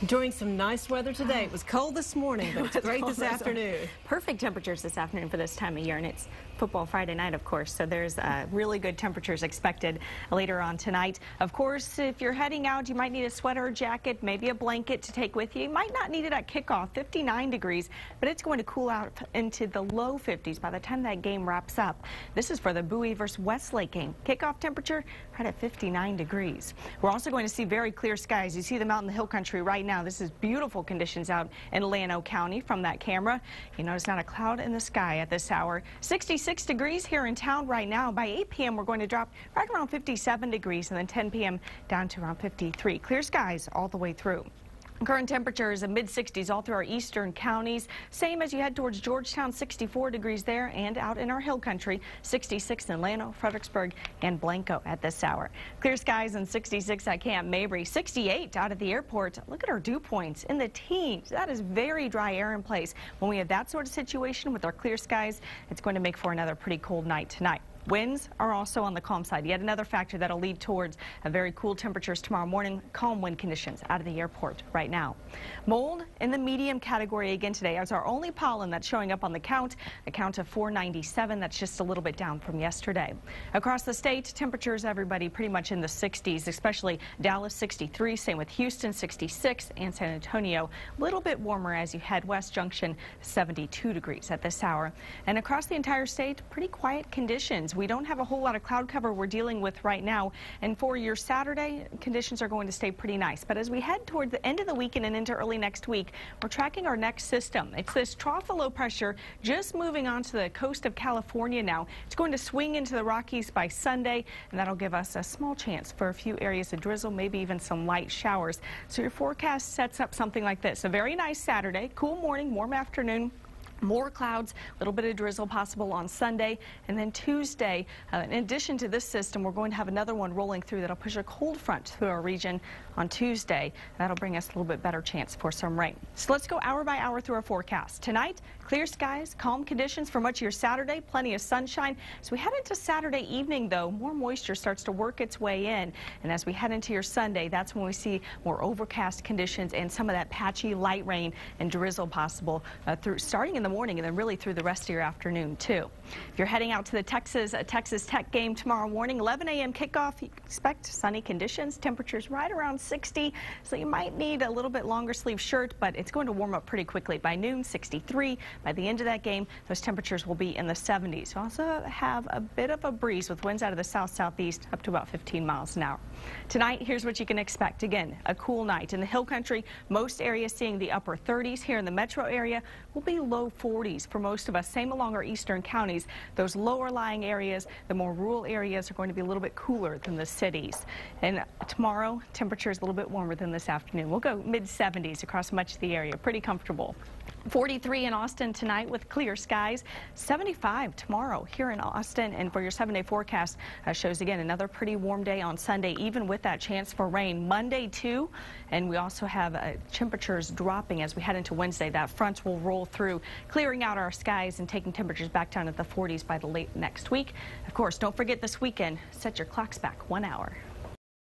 Enjoying some nice weather today. It was cold this morning, but it's great this afternoon. Perfect temperatures this afternoon for this time of year, and it's Football Friday night, of course, so there's really good temperatures expected later on tonight. Of course, if you're heading out, you might need a sweater or jacket, maybe a blanket to take with you. You might not need it at kickoff, 59 degrees, but it's going to cool out into the low 50s by the time that game wraps up. This is for the Bowie versus Westlake game. Kickoff temperature right at 59 degrees. We're also going to see very clear skies. You see them out in the hill country right now. This is beautiful conditions out in Llano County from that camera. You notice not a cloud in the sky at this hour. 66 degrees here in town right now. By 8 p.m. we're going to drop right around 57 degrees, and then 10 p.m. down to around 53. Clear skies all the way through. Current temperatures in mid-60s all through our eastern counties. Same as you head towards Georgetown, 64 degrees there, and out in our hill country, 66 in Llano, Fredericksburg, and Blanco at this hour. Clear skies and 66 at Camp Mabry, 68 out at the airport. Look at our dew points in the teens. That is very dry air in place. When we have that sort of situation with our clear skies, it's going to make for another pretty cold night tonight. Winds are also on the calm side. Yet another factor that'll lead towards a very cool temperatures tomorrow morning. Calm wind conditions out of the airport right now. Mold in the medium category again today as our only pollen that's showing up on the count. A count of 497. That's just a little bit down from yesterday. Across the state, temperatures, everybody pretty much in the 60s, especially Dallas 63. Same with Houston 66 and San Antonio. A little bit warmer as you head west. Junction 72 degrees at this hour. And across the entire state, pretty quiet conditions. We don't have a whole lot of cloud cover we're dealing with right now, and for your Saturday, conditions are going to stay pretty nice. But as we head toward the end of the weekend and into early next week, we're tracking our next system. It's this trough of low pressure just moving onto the coast of California now. It's going to swing into the Rockies by Sunday, and that'll give us a small chance for a few areas of drizzle, maybe even some light showers. So your forecast sets up something like this. A very nice Saturday, cool morning, warm afternoon. More clouds, a little bit of drizzle possible on Sunday, and then Tuesday, in addition to this system, we're going to have another one rolling through that'll push a cold front through our region on Tuesday. That'll bring us a little bit better chance for some rain. So let's go hour by hour through our forecast. Tonight, clear skies, calm conditions for much of your Saturday, plenty of sunshine. As we head into Saturday evening, though, more moisture starts to work its way in, and as we head into your Sunday, that's when we see more overcast conditions and some of that patchy light rain and drizzle possible starting in the morning and then really through the rest of your afternoon too. If you're heading out to the Texas Tech game tomorrow morning, 11 a.m. kickoff, you expect sunny conditions, temperatures right around 60, so you might need a little bit longer sleeve shirt, but it's going to warm up pretty quickly. By noon, 63. By the end of that game, those temperatures will be in the 70s. We also have a bit of a breeze with winds out of the south-southeast up to about 15 miles an hour. Tonight, here's what you can expect. Again, a cool night. In the hill country, most areas seeing the upper 30s. Here in the metro area, will be low 40s for most of us. Same along our eastern counties. Those lower lying areas, the more rural areas are going to be a little bit cooler than the cities. And tomorrow, temperatures a little bit warmer than this afternoon. We'll go mid-70s across much of the area. Pretty comfortable. 43 in Austin tonight with clear skies. 75 tomorrow here in Austin. And for your 7-day forecast, shows again another pretty warm day on Sunday, even with that chance for rain. Monday too. And we also have temperatures dropping as we head into Wednesday. That front will roll through, clearing out our skies and taking temperatures back down at the 40s by the late next week. Of course, don't forget this weekend, set your clocks back 1 hour.